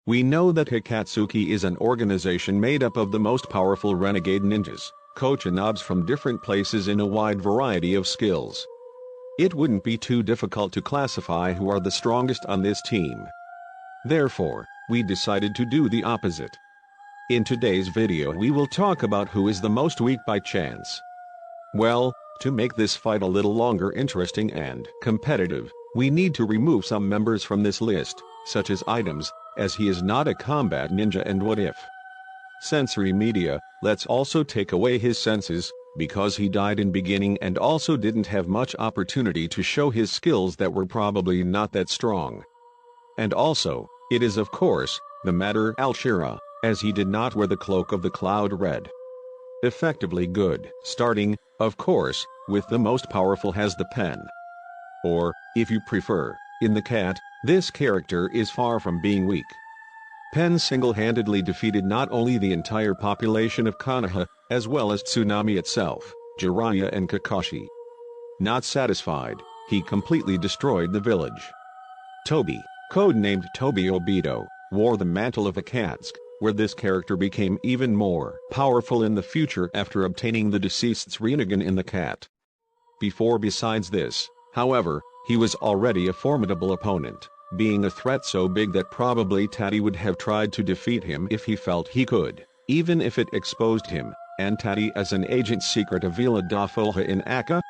We know that Akatsuki is an organization made up of the most powerful renegade ninjas, Kochanobs from different places in a wide variety of skills. It wouldn't be too difficult to classify who are the strongest on this team. Therefore, we decided to do the opposite. In today's video we will talk about who is the most weak by chance. Well, to make this fight a little longer interesting and competitive, we need to remove some members from this list, such as items, as he is not a combat ninja, and what if sensory media, let's also take away his senses, because he died in beginning and also didn't have much opportunity to show his skills that were probably not that strong. And also, it is of course, the matter Al-Shira, as he did not wear the cloak of the cloud red. Effectively good, starting, of course, with the most powerful has the pen. Or, if you prefer, in the cat, this character is far from being weak. Pen single-handedly defeated not only the entire population of Konoha, as well as Tsunami itself, Jiraiya and Kakashi. Not satisfied, he completely destroyed the village. Tobi, codenamed Tobi Obito, wore the mantle of Akatsuki, where this character became even more powerful in the future after obtaining the deceased's Rinnegan in the cat. Besides this, however, he was already a formidable opponent, being a threat so big that probably Taddy would have tried to defeat him if he felt he could, even if it exposed him, and Taddy as an agent secret of Vila da Folha in Aka.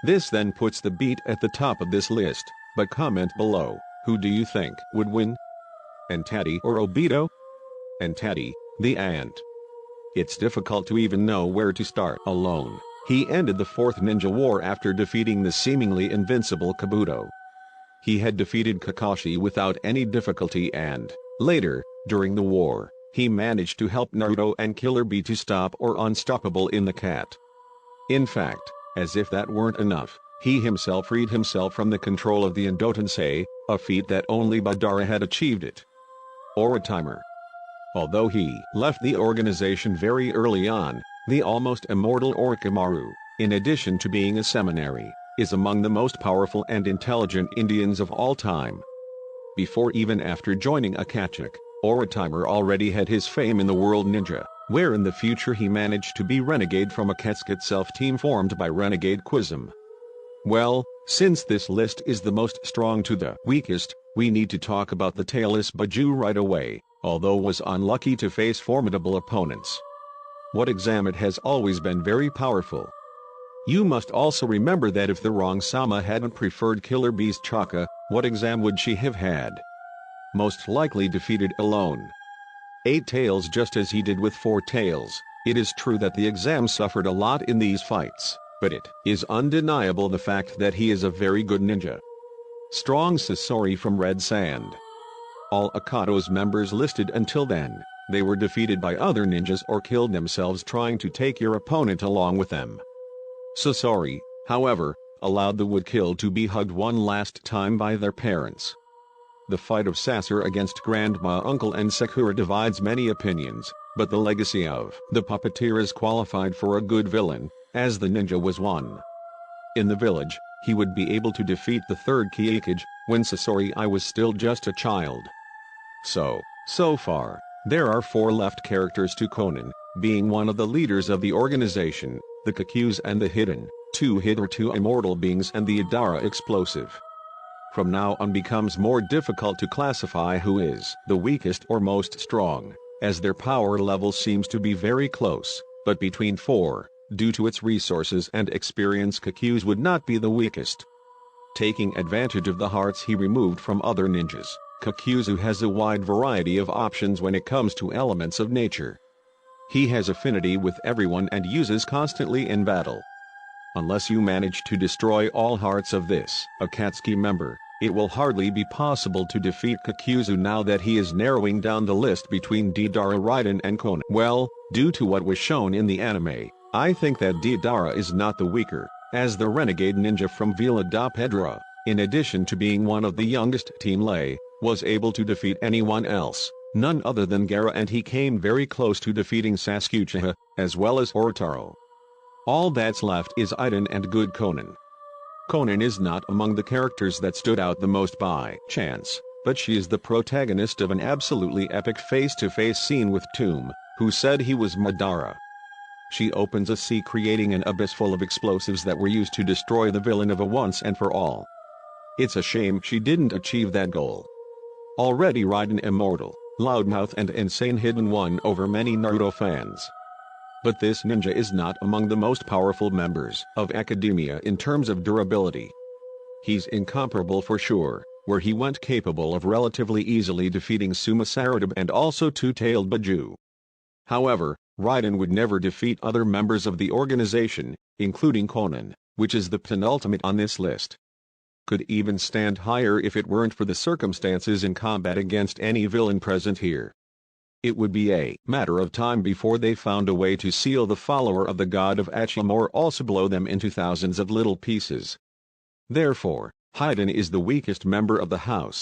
This then puts the beat at the top of this list, but comment below, who do you think would win? And Taddy or Obito? And Taddy, the ant. It's difficult to even know where to start. Alone, he ended the Fourth Ninja War after defeating the seemingly invincible Kabuto. He had defeated Kakashi without any difficulty, and later, during the war, he managed to help Naruto and Killer Bee to stop or unstoppable in the cat. In fact, as if that weren't enough, he himself freed himself from the control of the Indotensei, a feat that only Madara had achieved it. Orochimaru. Although he left the organization very early on, the almost immortal Orochimaru, in addition to being a seminary, is among the most powerful and intelligent Indians of all time. Before even after joining Akatsuki, Orochimaru already had his fame in the world ninja, where in the future he managed to be renegade from Akatsuki itself, team formed by Renegade Quizm. Well, since this list is the most strong to the weakest, we need to talk about the tailless Baju right away, although was unlucky to face formidable opponents. What exam, it has always been very powerful. You must also remember that if the wrong Sama hadn't preferred Killer Bee's Chaka, what exam would she have had? Most likely defeated alone. 8 Tails, just as he did with 4 Tails. It is true that the exam suffered a lot in these fights, but it is undeniable the fact that he is a very good ninja. Strong Sasori from Red Sand. All Akato's members listed until then, they were defeated by other ninjas or killed themselves trying to take your opponent along with them. Sasori, however, allowed the woodkill to be hugged one last time by their parents. The fight of Sasori against Grandma Uncle and Sakura divides many opinions, but the legacy of the puppeteer is qualified for a good villain, as the ninja was one. In the village, he would be able to defeat the third Kyokage, when Sasori I was still just a child. So far, there are 4 left characters to Conan, being one of the leaders of the organization, the Kakyus and the Hidden, 2 hitherto immortal beings, and the Idara explosive. From now on becomes more difficult to classify who is the weakest or most strong, as their power level seems to be very close, but between 4, due to its resources and experience, Kakyus would not be the weakest. Taking advantage of the hearts he removed from other ninjas, Kakyuzu has a wide variety of options when it comes to elements of nature. He has affinity with everyone and uses constantly in battle. Unless you manage to destroy all hearts of this Akatsuki member, it will hardly be possible to defeat Kakyuzu now that he is narrowing down the list between Deidara, Raiden and Conan. Well, due to what was shown in the anime, I think that Deidara is not the weaker, as the renegade ninja from Vila da Pedra, in addition to being one of the youngest, Team Lei, was able to defeat anyone else, none other than Gaara, and he came very close to defeating Sasuke, as well as Orotaro. All that's left is Iden and good Conan. Conan is not among the characters that stood out the most by chance, but she is the protagonist of an absolutely epic face-to-face scene with Tomb, who said he was Madara. She opens a sea, creating an abyss full of explosives that were used to destroy the villain of a once and for all. It's a shame she didn't achieve that goal. Already Raiden immortal, loudmouth and insane hidden won over many Naruto fans. But this ninja is not among the most powerful members of academia in terms of durability. He's incomparable for sure, where he went capable of relatively easily defeating Sumasaradab and also Two-Tailed Baju. However, Raiden would never defeat other members of the organization, including Konan, which is the penultimate on this list. Could even stand higher if it weren't for the circumstances in combat against any villain present here. It would be a matter of time before they found a way to seal the follower of the god of Achim or also blow them into thousands of little pieces. Therefore, Raiden is the weakest member of the house.